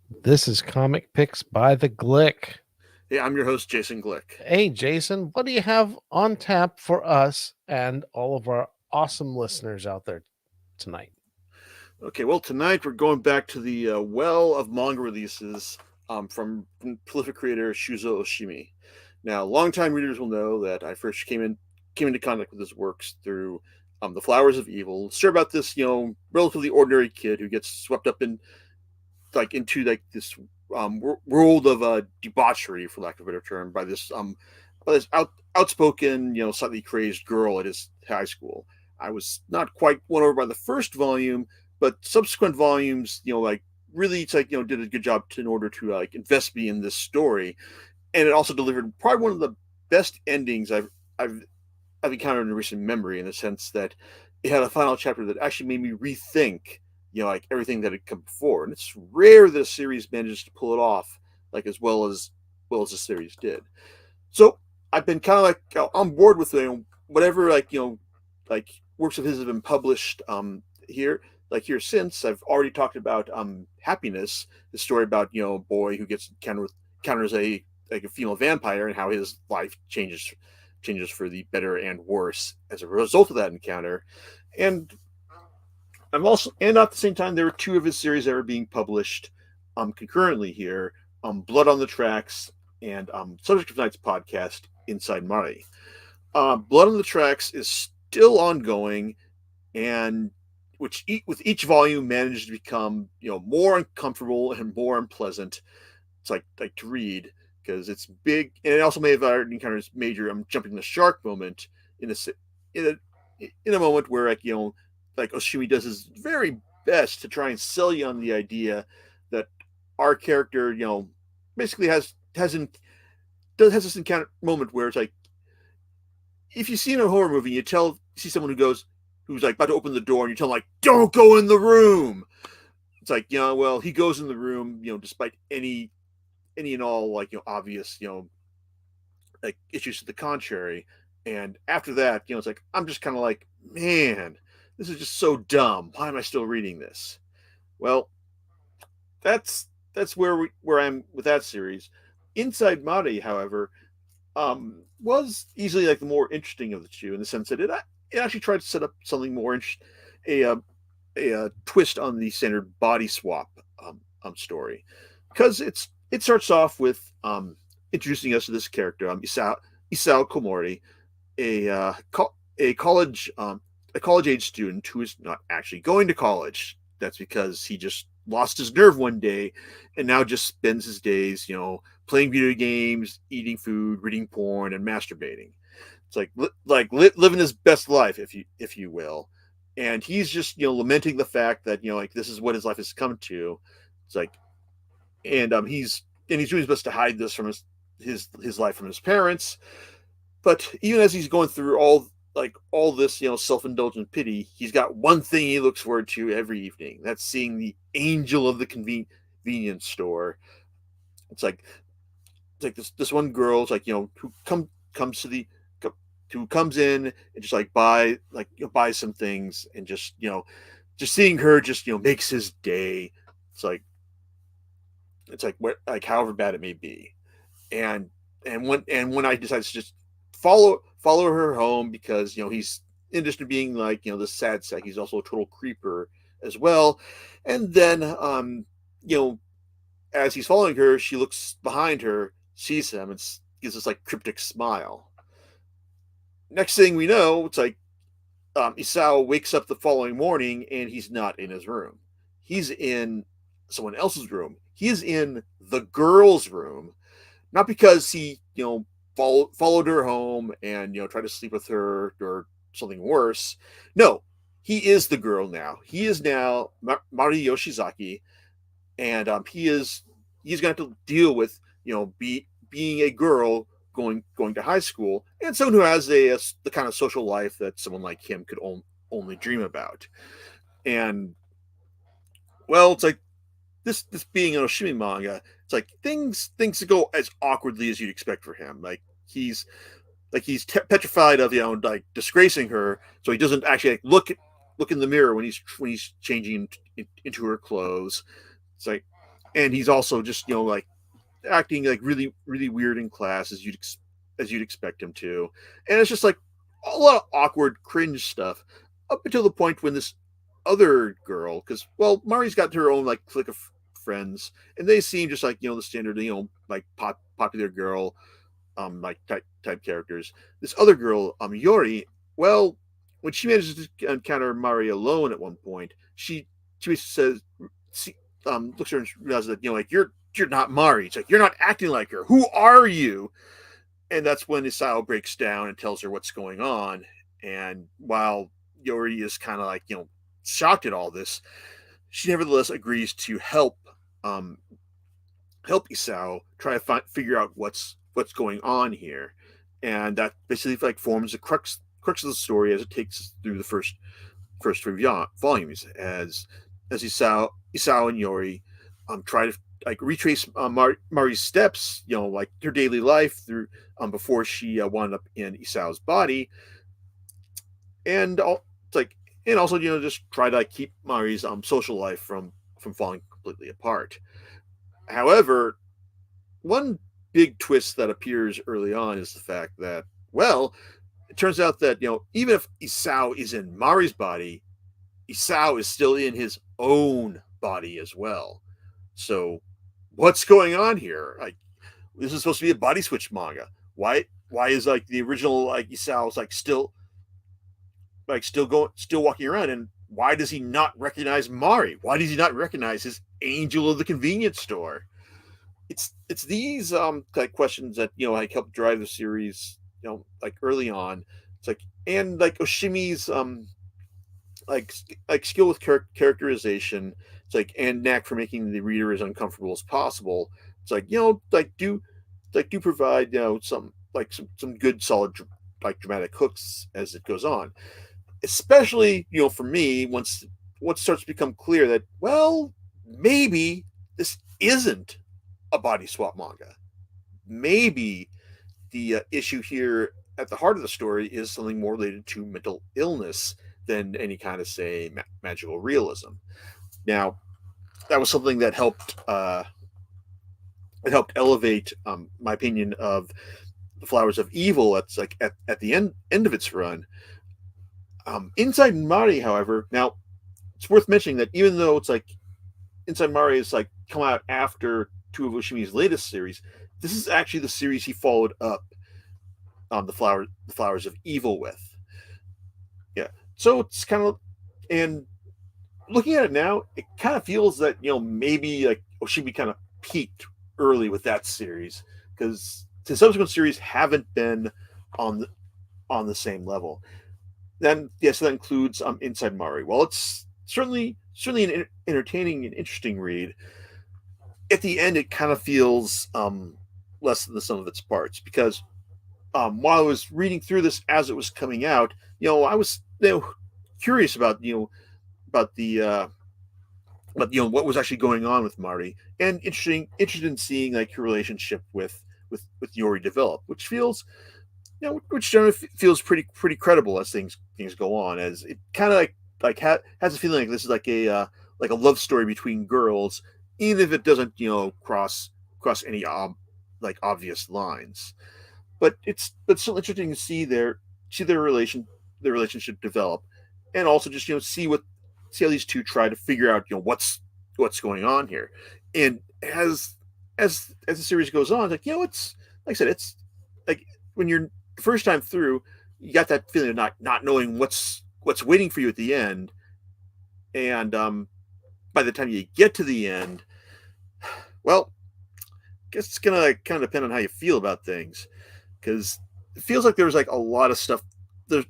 This is Comic Picks by the Glick. Hey, I'm your host, Jason Glick. Hey, Jason, what do you have on tap for us and all of our awesome listeners out there tonight? Okay, well, tonight we're going back to the well of manga releases from prolific creator Shuzo Oshimi. Now, longtime readers will know that I first came into contact with his works through The Flowers of Evil. Story about this, relatively ordinary kid who gets swept up into this world of debauchery, for lack of a better term, by this outspoken, slightly crazed girl at his high school. I was not quite won over by the first volume, but subsequent volumes, really, did a good job in order to invest me in this story, and it also delivered probably one of the best endings I've I've encountered in recent memory, in the sense that it had a final chapter that actually made me rethink, everything that had come before. And it's rare that a series manages to pull it off, as well as the series did. So I've been kind of on board with whatever works of his have been published here here since. I've already talked about Happiness, the story about a boy who encounters a female vampire, and how his life changes for the better and worse as a result of that encounter. And at the same time, there were two of his series that were being published concurrently here: Blood on the Tracks and subject of tonight's podcast, Inside Mari. Blood on the Tracks is still ongoing, and with each volume managed to become more uncomfortable and more unpleasant. It's like to read, because it's big, and it also may have already encountered this major jumping the shark moment in a in a moment where Oshimi does his very best to try and sell you on the idea that our character, basically has this encounter moment where it's like, if you see in a horror movie, you see someone who's like about to open the door, and you tell them, like, don't go in the room. It's like, well, he goes in the room, despite any and all obvious issues to the contrary. And after that, it's like, I'm just kind of like, man, this is just so dumb. Why am I still reading this? Well, that's where I'm with that series. Inside Mari, however, was easily the more interesting of the two, in the sense that it actually tried to set up something more a, uh, a twist on the standard body swap story, because it starts off with introducing us to this character, Isao Komori, a a college age student who is not actually going to college. That's because he just lost his nerve one day, and now just spends his days, playing video games, eating food, reading porn, and masturbating. It's living his best life, if you will. And he's just lamenting the fact that this is what his life has come to. It's like, and he's doing his best to hide this from his life from his parents. But even as he's going through all this self-indulgent pity, he's got one thing he looks forward to every evening. That's seeing the angel of the convenience store. It's like this one girl, who comes to the who comes in and just buys some things, and just seeing her just makes his day. It's like however bad it may be. and when I decide to just follow her home, because he's, in addition to being the sad sack, he's also a total creeper as well. And then as he's following her, she looks behind her, sees him, and gives this cryptic smile. Next thing we know, it's like, Isao wakes up the following morning, and he's not in his room. He's in someone else's room. He is in the girl's room, not because he followed her home and tried to sleep with her or something worse. No, he is the girl now. He is now Mari Yoshizaki, and he's going to have to deal with being a girl going to high school, and someone who has the kind of social life that someone like him could only dream about. And well, it's like, this being an Oshimi manga, it's like things go as awkwardly as you'd expect for him. He's petrified of disgracing her, so he doesn't actually look in the mirror when he's changing into her clothes. It's like, and he's also just like acting like really weird in class as you'd expect him to, and it's just like a lot of awkward cringe stuff up until the point when this other girl, because well, Mari's got her own like clique of friends, and they seem just like the standard like popular girl like type characters. This other girl, Yori, well, when she manages to encounter Mari alone at one point, she says, see, looks at her and realizes that like you're not Mari. It's like you're not acting like her. Who are you? And that's when Isao breaks down and tells her what's going on. And while Yori is kind of like shocked at all this, she nevertheless agrees to um, help Isao try to figure out what's going on here, and that basically like forms the crux of the story as it takes us through the first three volumes as Isao and Yori try to like retrace Mari's steps, like her daily life through before she wound up in Isao's body, and all it's like and also just try to like, keep Mari's social life from falling completely apart. However, one big twist that appears early on is the fact that, well, it turns out that, even if Isao is in Mari's body, Isao is still in his own body as well. So, what's going on here? Like, this is supposed to be a body switch manga. Why is like the original like Isao's still walking around, and why does he not recognize Mari? Why does he not recognize his angel of the convenience store? It's these like questions that like help drive the series like early on. It's like and like Oshimi's like skill with characterization. It's like and knack for making the reader as uncomfortable as possible. It's like do provide some good solid like dramatic hooks as it goes on, especially for me once it starts to become clear that, well, maybe this isn't a body swap manga. Maybe the issue here at the heart of the story is something more related to mental illness than any kind of, say, magical realism. Now, that was something that helped it helped elevate my opinion of the Flowers of Evil. It's like at the end of its run. Inside Mari, however, now it's worth mentioning that even though it's like Inside Mari is like come out after two of Oshimi's latest series, this is actually the series he followed up the Flowers of Evil with. Yeah, so it's kind of and looking at it now, it kind of feels that maybe like Oshimi kind of peaked early with that series because the subsequent series haven't been on the same level. Then yes, that includes Inside Mari. Well, it's certainly an entertaining and interesting read. At the end, it kind of feels less than the sum of its parts because while I was reading through this as it was coming out, I was curious about about the but what was actually going on with Mari, and interested in seeing like her relationship with Yori develop, which feels which generally feels pretty credible as things go on, as it kind of has a feeling like this is like a love story between girls, even if it doesn't cross any like obvious lines. But it's still interesting to see their relationship develop, and also just see how these two try to figure out what's going on here. And as the series goes on, like it's like I said, it's like when you're the first time through, you got that feeling of not knowing what's waiting for you at the end, and by the time you get to the end, well, I guess it's gonna kind of depend on how you feel about things, because it feels like there's like a lot of stuff. There's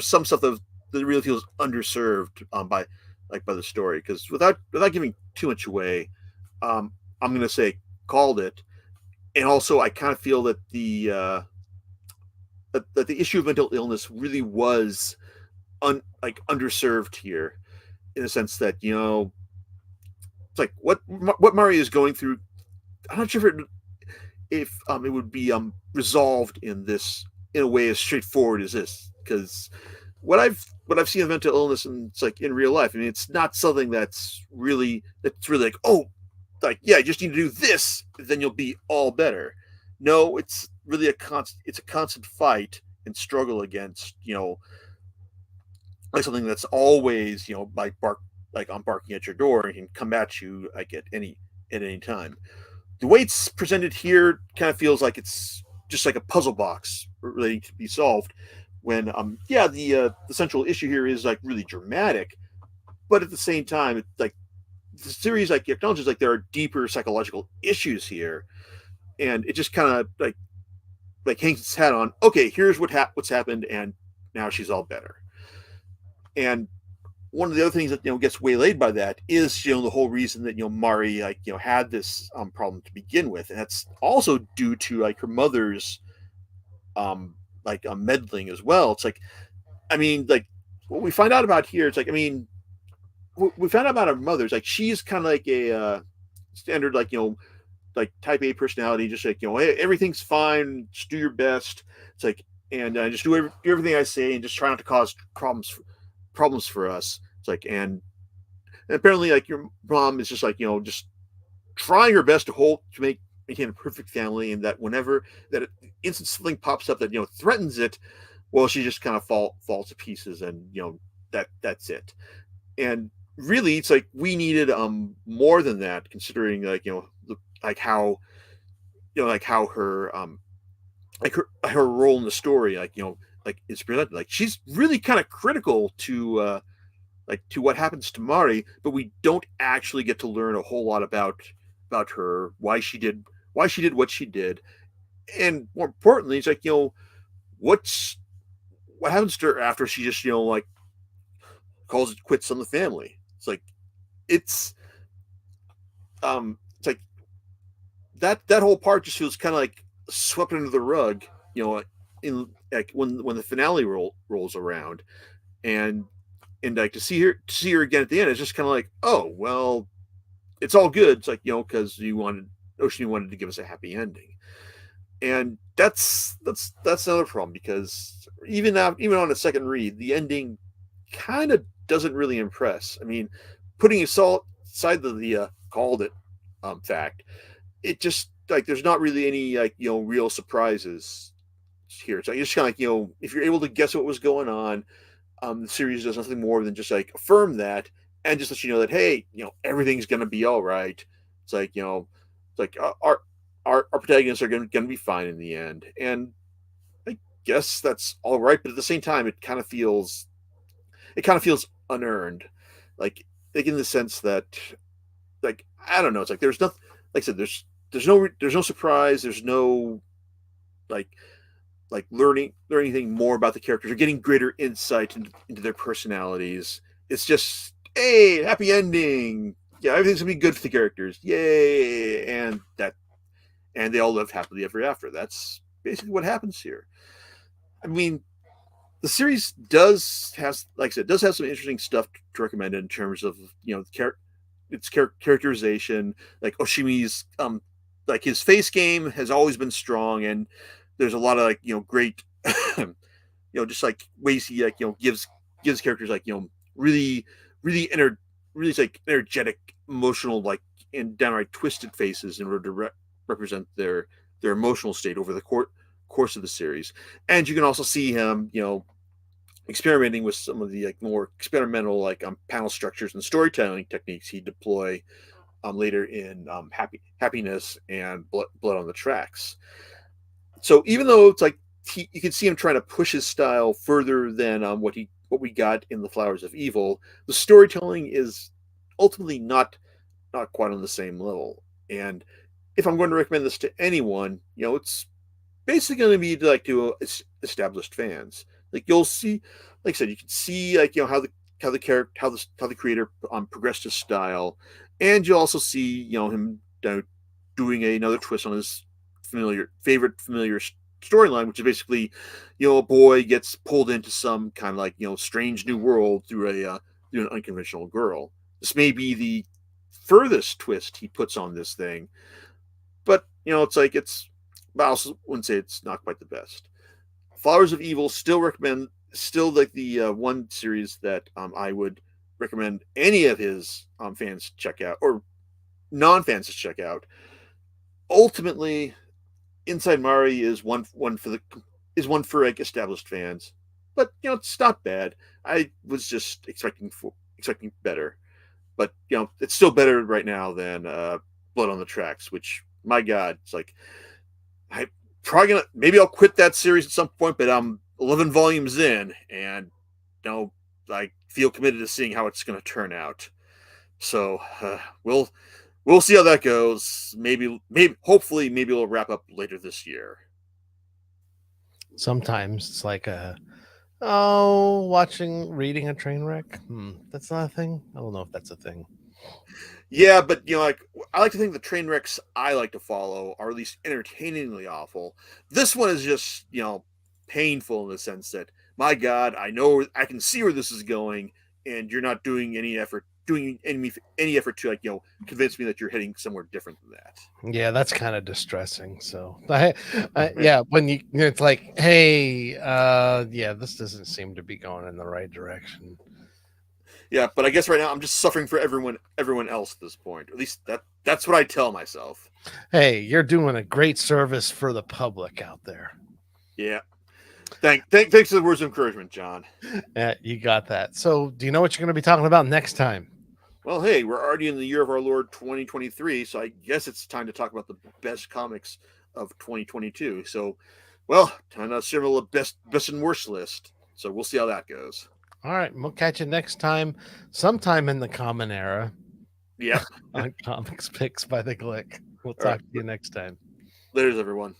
some stuff that really feels underserved by the story. Because without giving too much away, I'm gonna say called it, and also I kind of feel that that the issue of mental illness really was underserved here, in the sense that it's like what Mari is going through. I'm not sure if it would be resolved in a way as straightforward as this, because what I've seen of mental illness and it's like in real life. I mean, it's not something that's really like, oh, like, yeah, you just need to do this, then you'll be all better. No, it's really it's a constant fight and struggle against, like something that's always, like I'm barking at your door and can come at you like at any time. The way it's presented here kind of feels like it's just like a puzzle box ready to be solved. When yeah, the central issue here is like really dramatic, but at the same time, it's like the series like acknowledges like there are deeper psychological issues here, and it just kind of like hangs its hat on. Okay, here's what's happened, and now she's all better. And one of the other things that gets waylaid by that is the whole reason that Mari like had this problem to begin with, and that's also due to like her mother's meddling as well. It's like, I mean, like what we find out about here, it's like, I mean, we found out about her mother's like she's kind of like a standard like like type A personality, just like hey, everything's fine, just do your best. It's like, and just do everything I say, and just try not to cause problems for us. It's like, and apparently like your mom is just like just trying her best to maintain a perfect family, and that whenever that instant something pops up that threatens it, well, she just kind of falls to pieces, and that's it. And really, it's like we needed more than that, considering like like how like how her like her role in the story like like is presented. Like she's really kind of critical to like to what happens to Mari, but we don't actually get to learn a whole lot about her, why she did what she did, and more importantly, it's like what's what happens to her after she just like calls it quits on the family. It's like it's it's like that whole part just feels kind of like swept under the rug, in like when the finale rolls around, and like to see her again at the end, it's just kind of like, oh well, it's all good. It's like because Oshimi wanted to give us a happy ending, and that's another problem, because even on a second read, the ending kind of doesn't really impress. I mean, putting aside the called it fact, it just like there's not really any like real surprises here. So it's just kind of like if you're able to guess what was going on, the series does nothing more than just like affirm that, and just let you know that hey, everything's gonna be all right. It's like it's like our protagonists are gonna be fine in the end, and I guess that's all right. But at the same time, it kind of feels unearned, like in the sense that like I don't know. It's like there's nothing. Like I said, there's no surprise. There's no like learning anything more about the characters or getting greater insight into their personalities. It's just hey, happy ending. Yeah, everything's gonna be good for the characters. Yay! And they all live happily ever after. That's basically what happens here. I mean, the series does has like I said, does have some interesting stuff to recommend in terms of its characterization. Like Oshimi's like his face game has always been strong, and there's a lot of like great just like ways he like gives characters like really really really like energetic, emotional, like and downright twisted faces in order to represent their emotional state over the course of the series. And you can also see him experimenting with some of the like more experimental like panel structures and storytelling techniques he deploy later in happiness and blood on the tracks. So even though it's like you can see him trying to push his style further than what we got in the Flowers of Evil, the storytelling is ultimately not quite on the same level. And if I'm going to recommend this to anyone, it's basically going to be like to established fans. Like you'll see, like I said, you can see like how the character how the creator progressed his style, and you also see him doing another twist on his familiar storyline, which is basically a boy gets pulled into some kind of like strange new world through through an unconventional girl. This may be the furthest twist he puts on this thing, but it's like I also wouldn't say it's not quite the best. Flowers of Evil still like the one series that I would recommend any of his fans check out, or non-fans to check out. Ultimately, Inside Mari is one for like established fans, but it's not bad. I was just expecting better, but it's still better right now than Blood on the Tracks, which my God, it's like I probably gonna maybe I'll quit that series at some point, but I'm 11 volumes in, and I feel committed to seeing how it's gonna turn out. So we'll see how that goes. Maybe hopefully maybe it'll wrap up later this year. Sometimes it's like oh, reading a train wreck. That's not a thing. I don't know if that's a thing. Yeah, but like I like to think the train wrecks I like to follow are at least entertainingly awful. This one is just painful in the sense that my God, I know I can see where this is going, and you're not doing any effort to convince me that you're heading somewhere different than that. Yeah, that's kind of distressing. So, I Yeah, yeah, when it's like, hey, yeah, this doesn't seem to be going in the right direction. yeah, but I guess right now I'm just suffering for everyone else at this point. At least that's what I tell myself. Hey, you're doing a great service for the public out there. Yeah. Thanks for the words of encouragement, John. Yeah, you got that. So, do you know what you're going to be talking about next time? Well, hey, we're already in the year of our Lord 2023, so I guess it's time to talk about the best comics of 2022. So, well, time to assemble a best and worst list. So we'll see how that goes. All right, we'll catch you next time, sometime in the common era Yep. on Comics Picks by the Glick. We'll All right. talk to you next time. Later's everyone.